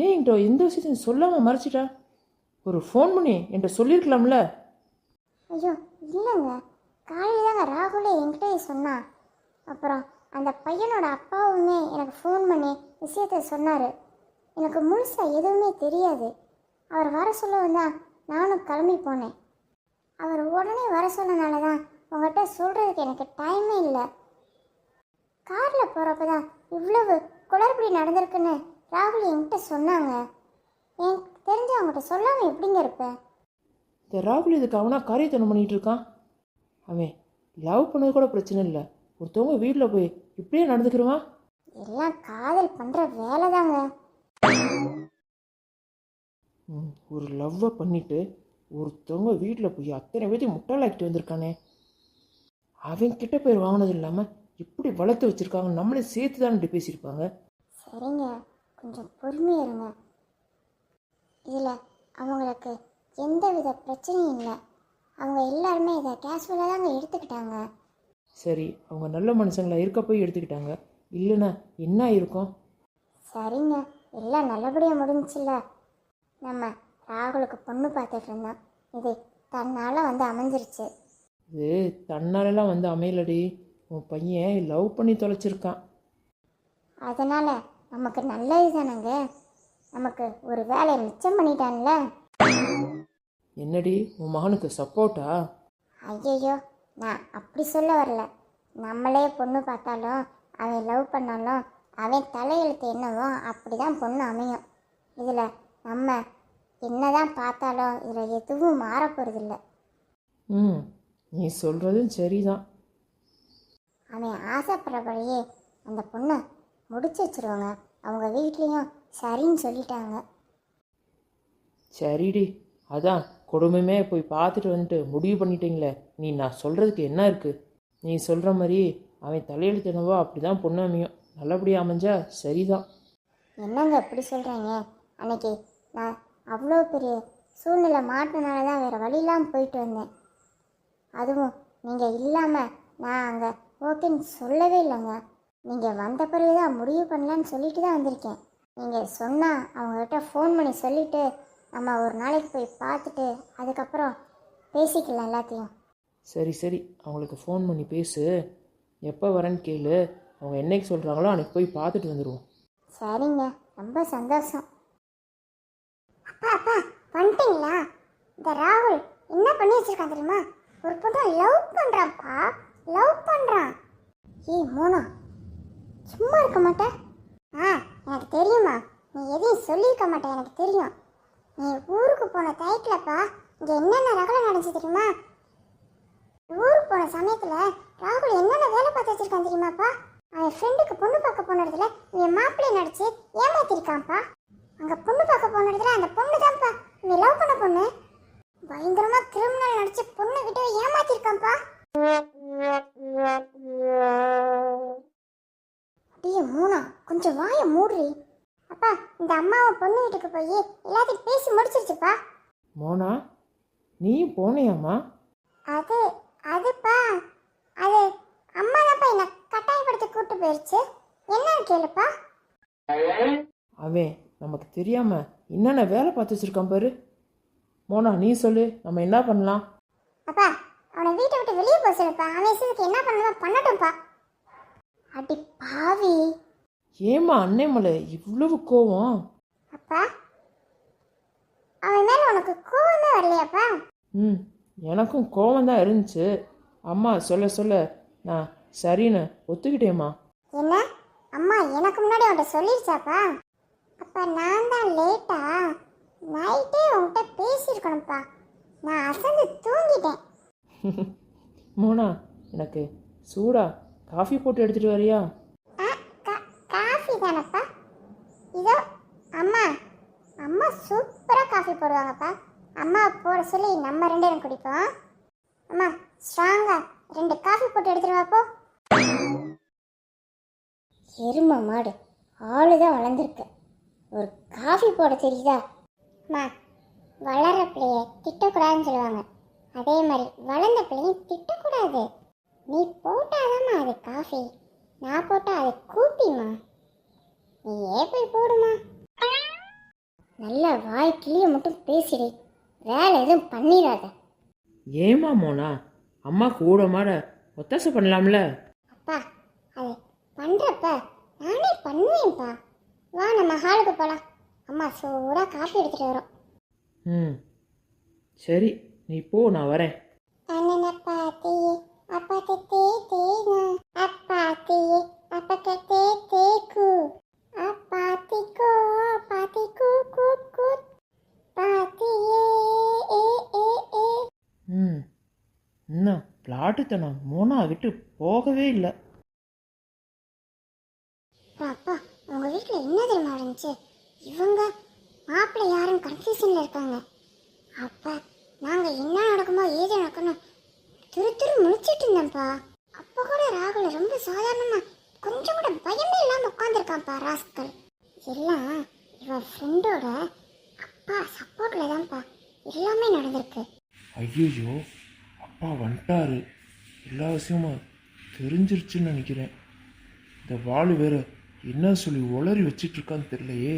ஏன் என்கிட்ட எந்த விஷயத்தையும் சொல்லாமல் மறைச்சிட்டா? ஒரு ஃபோன் பண்ணி என்கிட்ட சொல்லியிருக்கலாம்ல. ஐயோ இல்லைங்க, காலையில் தாங்க ராகுலே என்கிட்ட சொன்னான். அப்புறம் அந்த பையனோட அப்பாவுமே எனக்கு ஃபோன் பண்ணி விஷயத்த சொன்னார். எனக்கு முழுசாக எதுவுமே தெரியாது. அவர் வர சொல்லவும் தான் நானும் கிளம்பி போனேன். அவர் உடனே வர சொன்னனால தான் உங்கள்கிட்ட சொல்கிறதுக்கு எனக்கு டைமே இல்லை. காரில் போகிறப்ப தான் இவ்வளவு குளறுபடி நடந்திருக்குன்னு ராகுல் என்கிட்ட சொன்னாங்க. எனக்கு தெரிஞ்சு அவங்ககிட்ட சொல்லாமல் எப்படிங்க இருப்பேன்? இந்த ராகுல் இதுக்கு அவனா காரியத்தனம் பண்ணிகிட்டு இருக்கான். அவன் லவ் பண்ணது கூட பிரச்சனை இல்லை, ஒருத்தவங்க வீட்டில் போய் இப்படியே நடந்துக்கிடுவான். எல்லாம் காதல் பண்ணுற வேலை தாங்க. ஒரு லவ்வை பண்ணிட்டு ஒருத்தவங்க வீட்டில் போய் அத்தனை பேர்த்தையும் முட்டாளாக்கிட்டு வந்திருக்கானே. அவன் கிட்ட பேர் வாங்கினது இல்லாமல் எப்படி வளர்த்து வச்சுருக்காங்க, நம்மளே சேர்த்து தான் பேசியிருப்பாங்க. சரிங்க, கொஞ்சம் பொறுமையாக இருங்க. இதில் அவங்களுக்கு எந்த வித பிரச்சனையும் இல்லை. அவங்க எல்லாருமே இதை கேஷுவலாக தாங்க எடுத்துக்கிட்டாங்க. சரி, அவங்க நல்ல மனுஷங்களா இருக்க போய் எடுத்துக்கிட்டாங்க, இல்லைன்னா என்ன இருக்கும்? சரிங்க, எல்லாம் நல்லபடியாக முடிஞ்சில்ல. நம்ம ராகுலுக்கு பொண்ணு பார்த்துட்டு இருந்தோம், இது தன்னால் வந்து அமைஞ்சிருச்சு. இது தன்னாலெல்லாம் வந்து அமையலடி, உன் பையன் லவ் பண்ணி தொலைச்சிருக்கான். அதனால் நமக்கு நல்லது தானேங்க. நமக்கு ஒரு வேலையை மிச்சம் பண்ணிட்டான்ல. என்னடி உன் மகனுக்கு சப்போர்ட்டா? ஐயையோ, நான் அப்படி சொல்ல வரல. நம்மளே பொண்ணு பார்த்தாலும் அவன் லவ் பண்ணாலும் அவன் தலையெழுத்து என்னவோ அப்படி தான் பொண்ணு அமையும். இதில் நம்ம என்னதான் பார்த்தாலும் இதில் எதுவும் மாறப்போகிறதில்ல. நீ சொல்கிறதும் சரிதான். அவன் ஆசைப்படுறபடியே அந்த பொண்ணை முடிச்சு வச்சுருவாங்க. அவங்க வீட்லேயும் சரின்னு சொல்லிட்டாங்க. சரிடி, அதான் கொடுமையுமே போய் பார்த்துட்டு வந்துட்டு முடிவு பண்ணிட்டீங்களே, நீ நான் சொல்கிறதுக்கு என்ன இருக்குது? நீ சொல்கிற மாதிரி அவன் தலையெழுத்து என்னவோ அப்படி தான் பொண்ணு அமையும். நல்லபடியாக அமைஞ்சா சரிதான். என்னங்க இப்படி சொல்கிறீங்க? அன்னைக்கு நான் அவ்வளோ பெரிய சூழ்நிலை மாட்டினால தான் வேறு வழியெல்லாம் போயிட்டு வந்தேன். அதுவும் நீங்கள் இல்லாமல் நான் அங்கே ஓகேன்னு சொல்லவே இல்லைங்க. நீங்கள் வந்த பிறகு தான் முடிவு பண்ணலான்னு சொல்லிட்டு தான் வந்திருக்கேன். நீங்கள் சொன்னால் அவங்கக்கிட்ட ஃபோன் பண்ணி சொல்லிவிட்டு நம்ம ஒரு நாளைக்கு போய் பார்த்துட்டு அதுக்கப்புறம் பேசிக்கலாம் எல்லாத்தையும். சரி சரி, அவங்களுக்கு ஃபோன் பண்ணி பேசு, எப்போ வரேன்னு கேளு, அவங்க என்னைக்கு சொல்கிறாங்களோ அன்றைக்கி போய் பார்த்துட்டு வந்துடுவோம். சரிங்க, ரொம்ப சந்தோஷம். அப்பா அப்பா வந்துட்டீங்களா? இந்த ராகுல் என்ன பண்ணி வச்சிருக்கான் தெரியுமா? ஒரு பொண்ணை லவ் பண்ணுறான்ப்பா, லவ் பண்ணுறான். ஏய் மோனா, சும்மா இருக்க மாட்டேன்? எனக்கு தெரியுமா, நீ எதையும் சொல்லியிருக்க மாட்டேன், எனக்கு தெரியும். நீ ஊருக்கு போன டைட்டில்ப்பா இங்கே என்னென்ன ரகலை நடந்துச்சு தெரியுமா? ஊருக்கு போன சமயத்தில் ராகுல் என்னென்ன வேலை பார்த்து வச்சிருக்கான் தெரியுமாப்பா? அவன் ஃப்ரெண்டுக்கு பொண்ணு பார்க்க போன இடத்துல இவன் மாப்பிள்ளை நடிச்சு ஏமாத்திருக்கான்ப்பா. அங்கே பொண்ணு பார்க்க போன இடத்துல அந்த பொண்ணு தான்ப்பா இவன் லவ் பண்ண பொண்ணு. பயங்கரமா கிரிமினல் நடிச்சு பொண்ணு கிட்ட ஏமாத்திருக்கான்ப்பா. அப்படியே மூணா கொஞ்சம் வாய மூடுறி. அப்பா இந்த அம்மாவை பொண்ணு வீட்டுக்கு போய் எல்லாத்தையும் பேசி முடிச்சிருச்சுப்பா. மோனா, நீ போனியாம்மா? அதுப்பா அது அம்மா தான்ப்பா என்னை கட்டாயப்படுத்தி கூட்டு போயிடுச்சு. என்னன்னு கேளுப்பா. அவன் நமக்கு தெரியாம என்னென்ன வேலை பார்த்து வச்சிருக்கான் பாரு. மோனா நீ சொல்லு, நம்ம என்ன பண்ணலாம்? அப்பா அவனை வீட்டை விட்டு வெளியே போக சொல்லுப்பா. அவன் விஷயத்துக்கு என்ன பண்ணலாம் பண்ணட்டும்ப்பா. அடி பாவி. ஏம்மா அண்ணேமலை இவ்வளவு கோவம்? அப்பா அவன் மேல உனக்கு கோவமே வரலையாப்பா? எனக்கும் கோவம் தான் இருந்துச்சு. அம்மா சொல்ல சொல்ல நான் சரின்னு ஒத்துக்கிட்டேம்மா. என்ன அம்மா எனக்கு முன்னாடி அவன்கிட்ட சொல்லிருச்சாப்பா? அப்ப நான் தான் லேட்டா நைட்டே உன்கிட்ட பேசியிருக்கணும்ப்பா. நான் அசந்து தூங்கிட்டேன். மோனா, எனக்கு சூடா காஃபி போட்டு எடுத்துட்டு வரியா? காஃபி தானப்பா? இதோ அம்மா அம்மா சூப்பராக காஃபி போடுவாங்கப்பா. அம்மா போட சொல்லி நம்ம 2 பேரும் குடிப்போம். அம்மா ஸ்ட்ராங்கா 2 காஃபி போட்டு எடுத்துட்டு வாப்போ. எருமை மாடு ஆளுதான் வளர்ந்துருக்கு, ஒரு காஃபி போட தெரியுதா? அம்மா வளர்ற பிள்ளைய திட்டக்கூடாதுன்னு சொல்லுவாங்க, அதே மாதிரி வளர்ந்த பிள்ளையும் திட்டக்கூடாது. நீ போட்டாதாம்மா அது காஃபி, நான் போட்டால் அது கூப்பிமா. நீ ஏன் போய் போடுமா. நல்ல வாய் கிளிய மட்டும் பேசிடு, வேலை எதுவும் பண்ணிடாத. ஏமா மோனா, அம்மா கூட மாட ஒத்தாசை பண்ணலாம்ல? அப்பா அது பண்ணுறப்ப நானே பண்ணுவேன்ப்பா. வா நம்ம ஹாலுக்கு போகலாம், அம்மா சூடாக காஃபி எடுத்துகிட்டு வரோம். ம் சரி, நீ போ, நான் வரேன். அண்ணனை பாத்தியே அப்பா தே தேனா, அப்பாத்தியே அப்பா தே தேக்கு, அப்பாத்திக்கோ பாத்திக்கு கு கு, பாத்தியே ஏ ஏ ஏ. ம் இன்னும் பிளாட்டுத்தனம் மோனா விட்டு போகவே இல்லை. அப்பா உங்கள் வீட்டில் என்ன தெரியுமா இருந்துச்சு? இவங்க மாப்பிள்ளை யாருன்னு கன்ஃபியூஷனில் இருக்காங்க. அப்பா நாங்கள் என்ன நடக்குமோ ஏது நடக்கும்னு துரு துரு முழிச்சிட்டு இருந்தேன்ப்பா. அப்போ கூட ராகுல் ரொம்ப சாதாரணமாக கொஞ்சம் கூட பயமே இல்லாமல் உட்காந்துருக்கான்ப்பா ராஸ்கல். எல்லாம் இவன் ஃப்ரெண்டோட அப்பா சப்போர்ட்டில் தான்ப்பா எல்லாமே நடந்திருக்கு. ஐயோ, அப்பா வந்துட்டாரு. எல்லா விஷயமும் தெரிஞ்சிருச்சுன்னு நினைக்கிறேன். இந்த வாள் வேற என்ன சொல்லி உளறி வச்சிட்டு இருக்கான்னு தெரியலையே.